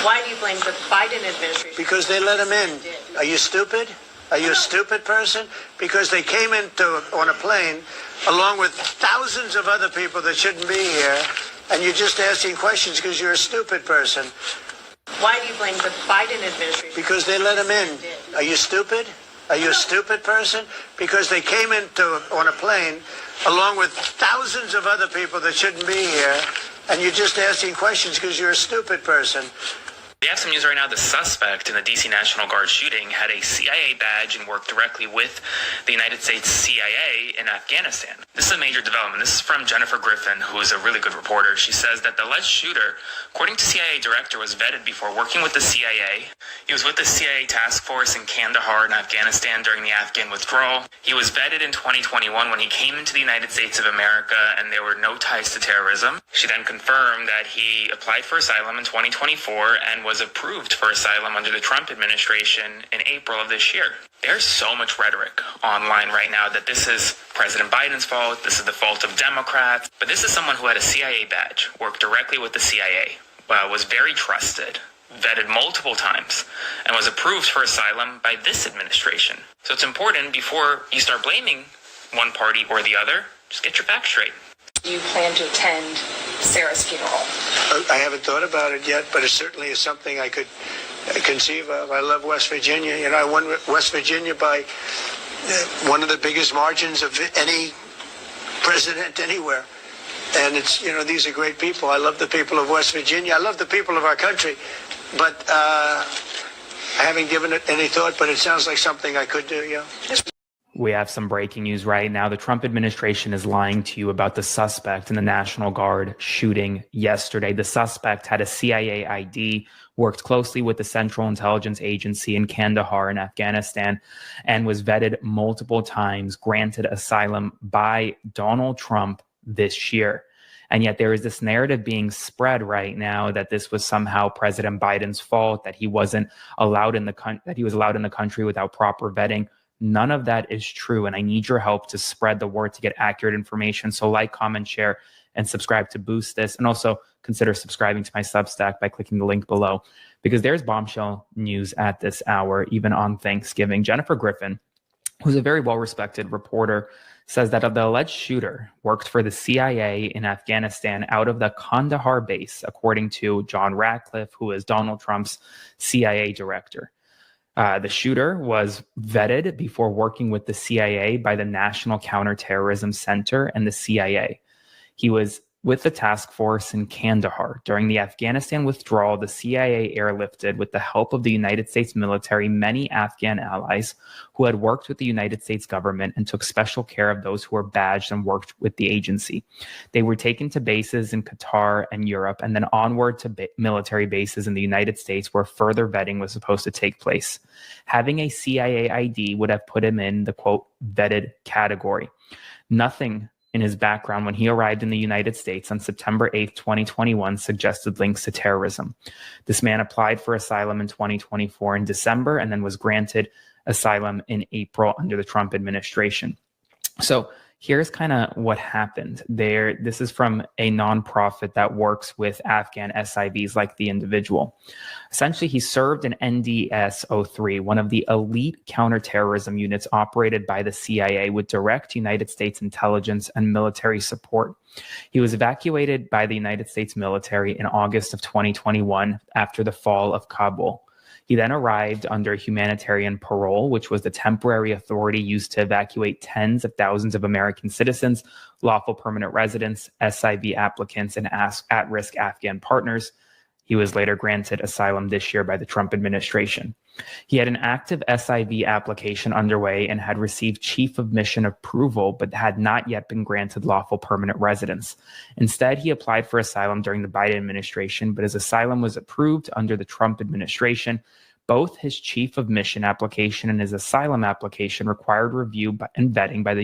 Why do you blame the Biden administration? Because they let him in. Are you stupid? Are you a stupid person? Because they came on a plane along with thousands of other people that shouldn't be here, and you're just asking questions because you're a stupid person. Why do you blame the Biden administration? Because they let him in. Are you stupid? Are you a stupid person? Because they came on a plane along with thousands of other people that shouldn't be here, and you're just asking questions because you're a stupid person. We have some news right now. The suspect in the D.C. National Guard shooting had a CIA badge and worked directly with the United States CIA in Afghanistan. This is a major development. This is from Jennifer Griffin, who is a really good reporter. She says that the alleged shooter, according to CIA director, was vetted before working with the CIA. He was with the CIA task force in Kandahar in Afghanistan during the Afghan withdrawal. He was vetted in 2021 when he came into the United States of America, and there were no ties to terrorism. She then confirmed that he applied for asylum in 2024 and was approved for asylum under the Trump administration in April of this year. There's so much rhetoric online right now that this is President Biden's fault, this is the fault of Democrats, but this is someone who had a CIA badge, worked directly with the CIA, was very trusted, vetted multiple times, and was approved for asylum by this administration. So it's important, before you start blaming one party or the other, just get your facts straight. Do you plan to attend Sarah's funeral? I haven't thought about it yet, but it certainly is something I could conceive of. I love West Virginia. You know, I won West Virginia by one of the biggest margins of any president anywhere. And it's, you know, these are great people. I love the people of West Virginia. I love the people of our country. But I haven't given it any thought, but it sounds like something I could do, yeah. We have some breaking news right now. The Trump administration is lying to you about the suspect in the National Guard shooting yesterday. The suspect had a CIA ID, worked closely with the Central Intelligence Agency in Kandahar in Afghanistan, and was vetted multiple times, granted asylum by Donald Trump this year. And yet there is this narrative being spread right now that this was somehow President Biden's fault, that he wasn't allowed in the country without proper vetting. None of that is true, and I need your help to spread the word to get accurate information. So like, comment, share, and subscribe to boost this. And also consider subscribing to my Substack by clicking the link below, because there's bombshell news at this hour, even on Thanksgiving. Jennifer Griffin, who's a very well-respected reporter, says that the alleged shooter worked for the CIA in Afghanistan out of the Kandahar base, according to John Ratcliffe, who is Donald Trump's CIA director. The shooter was vetted before working with the CIA by the National Counterterrorism Center and the CIA. He was with the task force in Kandahar. During the Afghanistan withdrawal, the CIA airlifted, with the help of the United States military, many Afghan allies who had worked with the United States government and took special care of those who were badged and worked with the agency. They were taken to bases in Qatar and Europe, and then onward to military bases in the United States, where further vetting was supposed to take place. Having a CIA ID would have put him in the, quote, vetted category. Nothing in his background when he arrived in the United States on September 8th, 2021, suggested links to terrorism. This man applied for asylum in 2024 in December, and then was granted asylum in April under the Trump administration. So here's kind of what happened there. This is from a nonprofit that works with Afghan SIVs like the individual. Essentially, he served in NDS-03, one of the elite counterterrorism units operated by the CIA with direct United States intelligence and military support. He was evacuated by the United States military in August of 2021 after the fall of Kabul. He then arrived under humanitarian parole, which was the temporary authority used to evacuate tens of thousands of American citizens, lawful permanent residents, SIV applicants, and at-risk Afghan partners. He was later granted asylum this year by the Trump administration. He had an active SIV application underway and had received chief of mission approval, but had not yet been granted lawful permanent residence. Instead, he applied for asylum during the Biden administration, but his asylum was approved under the Trump administration. Both his chief of mission application and his asylum application required review and vetting by the